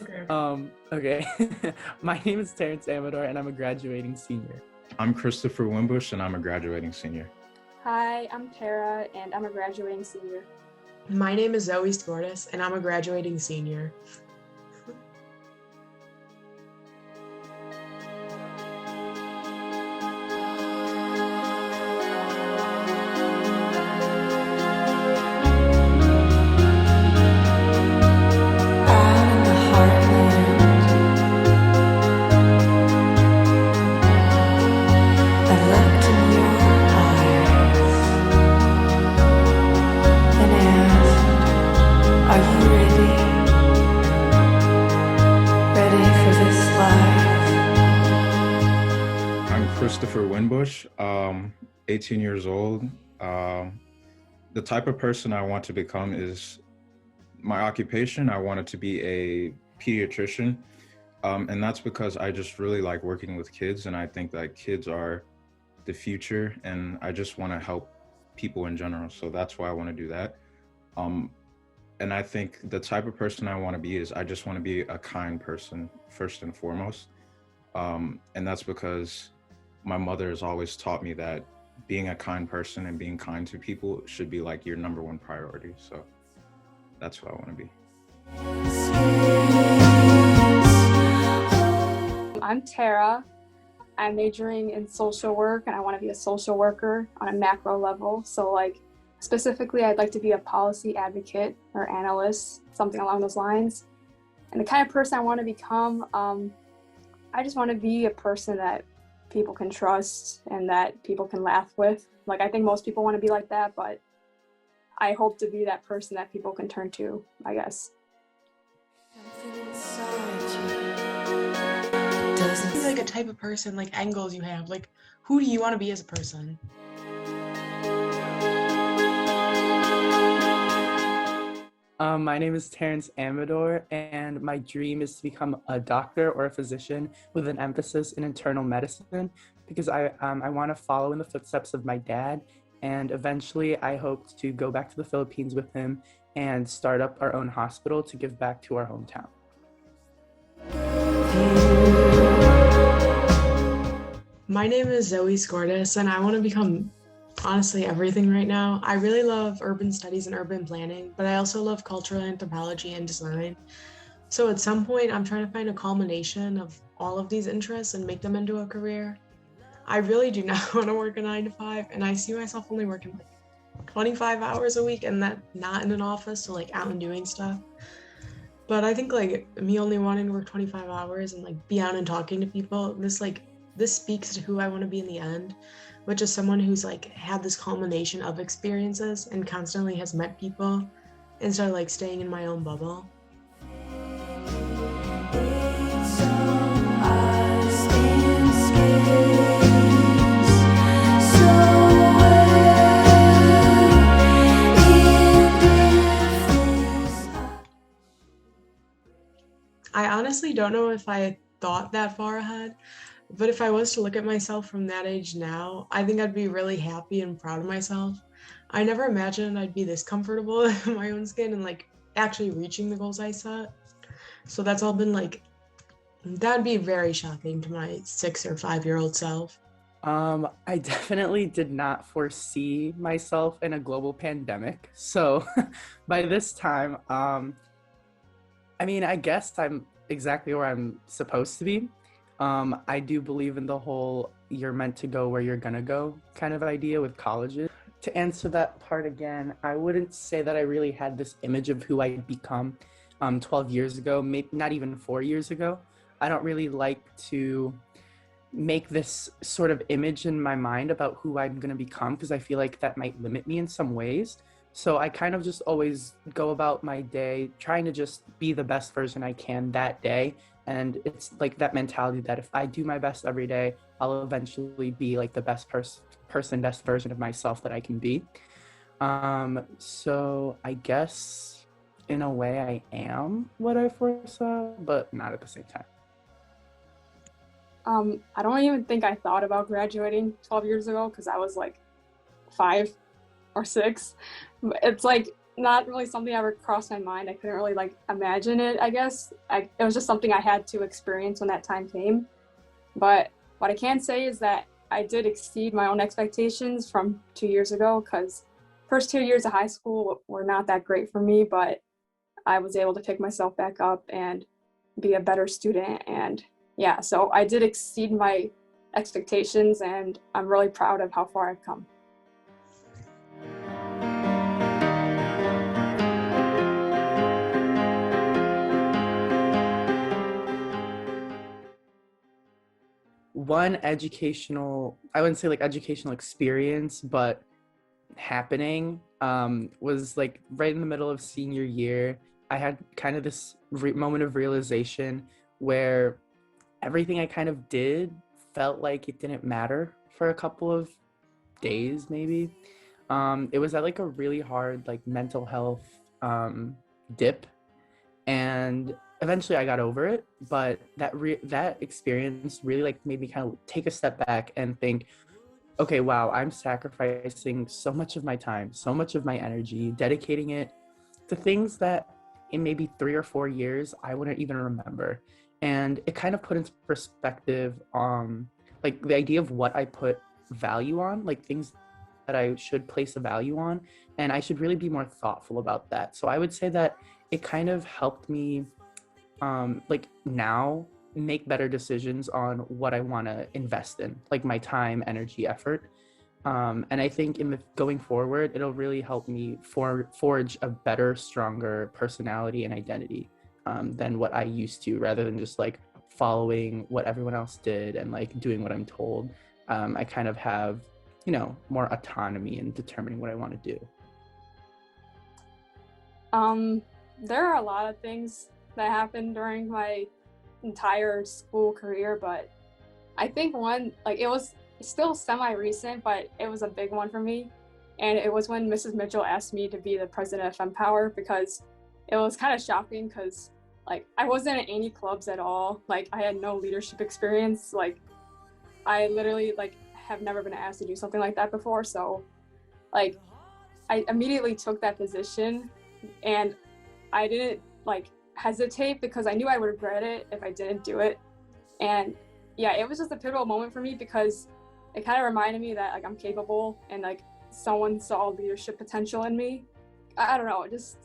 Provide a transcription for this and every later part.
Okay. Okay. My name is Terrence Amador, and I'm a graduating senior. I'm Christopher Wimbush, and I'm a graduating senior. Hi, I'm Tara, and I'm a graduating senior. My name is Zoe Skordas, and I'm a graduating senior. Christopher Winbush, 18 years old. The type of person I want to become is my occupation. I wanted to be a pediatrician. And that's because I just really like working with kids. And I think that kids are the future. And I just want to help people in general. So that's why I want to do that. And I think the type of person I want to be is I just want to be a kind person, first and foremost. And that's because my mother has always taught me that being a kind person and being kind to people should be like your number one priority. So that's who I want to be. I'm Tara. I'm majoring in social work, and I want to be a social worker on a macro level. So specifically, I'd like to be a policy advocate or analyst, something along those lines. And the kind of person I want to become, I just want to be a person that people can trust and that people can laugh with. I think most people want to be like that, but I hope to be that person that people can turn to, I guess. Be like a type of person, like end goals you have. Like, who do you want to be as a person? My name is Terrence Amador, and my dream is to become a doctor or a physician with an emphasis in internal medicine, because I want to follow in the footsteps of my dad, and eventually I hope to go back to the Philippines with him and start up our own hospital to give back to our hometown. My name is Zoe Skordas, and I want to become honestly everything right now. I really love urban studies and urban planning, but I also love cultural anthropology and design. So at some point, I'm trying to find a culmination of all of these interests and make them into a career. I really do not want to work a 9 to 5, and I see myself only working 25 hours a week, and that not in an office, so out and doing stuff. But I think me only wanting to work 25 hours and be out and talking to people, this speaks to who I want to be in the end, which is someone who's had this culmination of experiences and constantly has met people instead of staying in my own bubble. I honestly don't know if I thought that far ahead, but if I was to look at myself from that age now, I think I'd be really happy and proud of myself. I never imagined I'd be this comfortable in my own skin and actually reaching the goals I set. So that's all been that'd be very shocking to my 6 or 5-year-old self. I definitely did not foresee myself in a global pandemic. So by this time, I guess I'm exactly where I'm supposed to be. I do believe in the whole you're meant to go where you're gonna go kind of idea with colleges. To answer that part again, I wouldn't say that I really had this image of who I'd become 12 years ago, maybe not even 4 years ago. I don't really like to make this sort of image in my mind about who I'm gonna become, because I feel like that might limit me in some ways. So I kind of just always go about my day trying to just be the best version I can that day. And it's that mentality that if I do my best every day, I'll eventually be the best best version of myself that I can be. So I guess in a way I am what I foresaw, but not at the same time. I don't even think I thought about graduating 12 years ago because I was 5 or 6. It's not really something that ever crossed my mind. I couldn't really like imagine it, I guess. It was just something I had to experience when that time came. But what I can say is that I did exceed my own expectations from 2 years ago, because first 2 years of high school were not that great for me, but I was able to pick myself back up and be a better student. And yeah, so I did exceed my expectations, and I'm really proud of how far I've come. One educational, I wouldn't say like educational experience, but happening was like right in the middle of senior year. I had kind of this moment of realization where everything I kind of did felt like it didn't matter for a couple of days, maybe. It was at like a really hard like mental health dip, and eventually I got over it. But that experience really like made me kind of take a step back and think, okay, wow, I'm sacrificing so much of my time, so much of my energy, dedicating it to things that in maybe 3 or 4 years I wouldn't even remember. And it kind of put into perspective like the idea of what I put value on, like things that I should place a value on, and I should really be more thoughtful about that. So I would say that it kind of helped me like now make better decisions on what I want to invest in, like my time, energy, effort. And I think going forward, it'll really help me forge a better, stronger personality and identity than what I used to, rather than just like following what everyone else did and like doing what I'm told. I kind of have, more autonomy in determining what I want to do. There are a lot of things that happened during my entire school career, but I think one, like, it was still semi-recent, but it was a big one for me. And it was when Mrs. Mitchell asked me to be the president of FemPower, because it was kind of shocking, because like I wasn't in any clubs at all. Like I had no leadership experience. Like I literally like have never been asked to do something like that before. So like I immediately took that position, and I didn't like hesitate, because I knew I would regret it if I didn't do it. And yeah, it was just a pivotal moment for me, because it kind of reminded me that like I'm capable, and like someone saw leadership potential in me. I don't know, just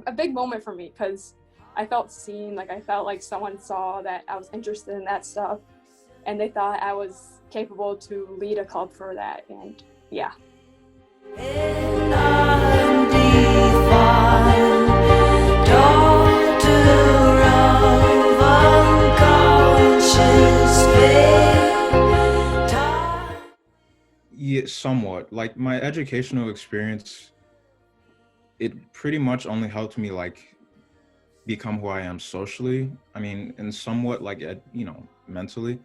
a big moment for me, because I felt seen. Like I felt like someone saw that I was interested in that stuff, and they thought I was capable to lead a club for that. And yeah. Yeah, somewhat. Like my educational experience, it pretty much only helped me like become who I am socially. I mean, and somewhat like mentally.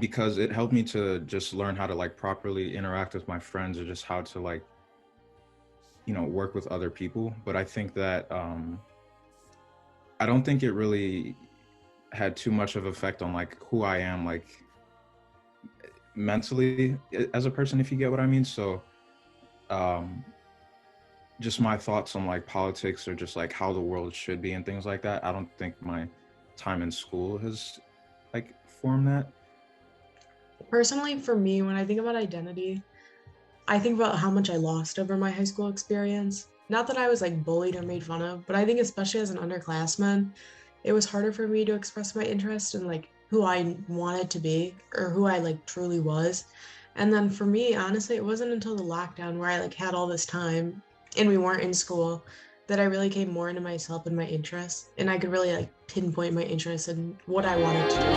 Because it helped me to just learn how to like properly interact with my friends, or just how to like work with other people. But I think that I don't think it really had too much of effect on like who I am like mentally as a person, if you get what I mean. So just my thoughts on like politics, or just like how the world should be and things like that, I don't think my time in school has like formed that. Personally, for me, when I think about identity, I think about how much I lost over my high school experience. Not that I was like bullied or made fun of, but I think especially as an underclassman, it was harder for me to express my interest in like who I wanted to be, or who I like truly was. And then for me, honestly, it wasn't until the lockdown, where I like had all this time and we weren't in school, that I really came more into myself and my interests, and I could really like pinpoint my interests and what I wanted to do.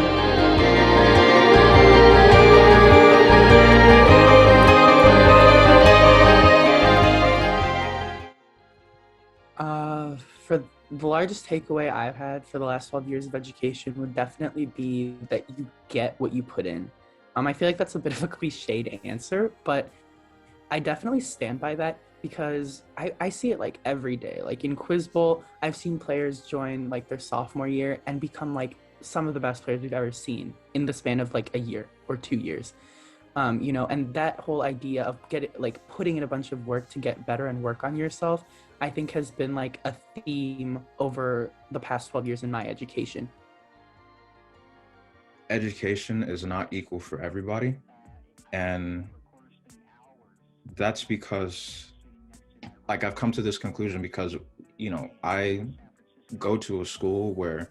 For the largest takeaway I've had for the last 12 years of education would definitely be that you get what you put in. I feel like that's a bit of a cliched answer, but I definitely stand by that, because I see it like every day. Like in Quiz Bowl, I've seen players join like their sophomore year and become like some of the best players we've ever seen in the span of like a year or 2 years. You know, and that whole idea of putting in a bunch of work to get better and work on yourself, I think has been like a theme over the past 12 years in my education. Education is not equal for everybody. And that's because, like, I've come to this conclusion because, you know, I go to a school where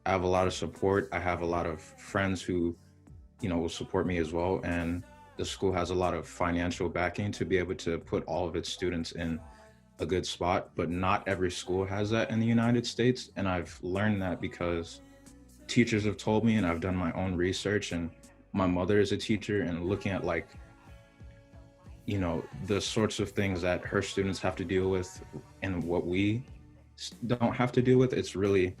I have a lot of support. I have a lot of friends who, you know, will support me as well. And the school has a lot of financial backing to be able to put all of its students in a good spot. But not every school has that in the United States. And I've learned that because teachers have told me, and I've done my own research, and my mother is a teacher, and looking at, like, you know, the sorts of things that her students have to deal with and what we don't have to deal with, it's really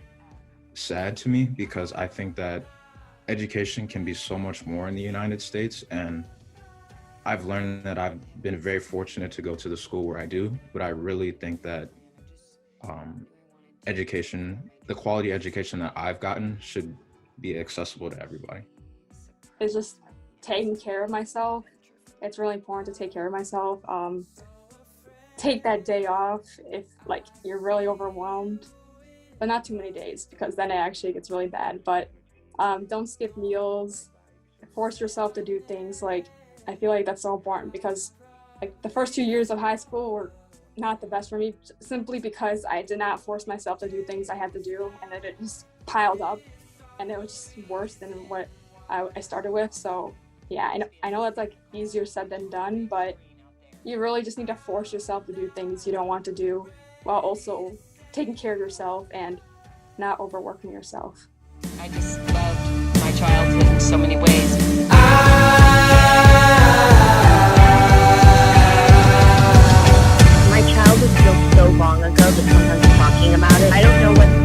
sad to me, because I think that education can be so much more in the United States. And I've learned that I've been very fortunate to go to the school where I do, but I really think that education, the quality education that I've gotten, should be accessible to everybody. It's just taking care of myself. It's really important to take care of myself. Take that day off if, like, you're really overwhelmed, but not too many days, because then it actually gets really bad. But don't skip meals. Force yourself to do things. Like, I feel like that's so important, because, like, the first 2 years of high school were not the best for me, simply because I did not force myself to do things I had to do, and then it just piled up, and it was just worse than what I started with. So yeah, I know that's, like, easier said than done, but you really just need to force yourself to do things you don't want to do, while also taking care of yourself and not overworking yourself. I just loved my childhood in so many ways. My childhood feels so long ago that sometimes talking about it, I don't know what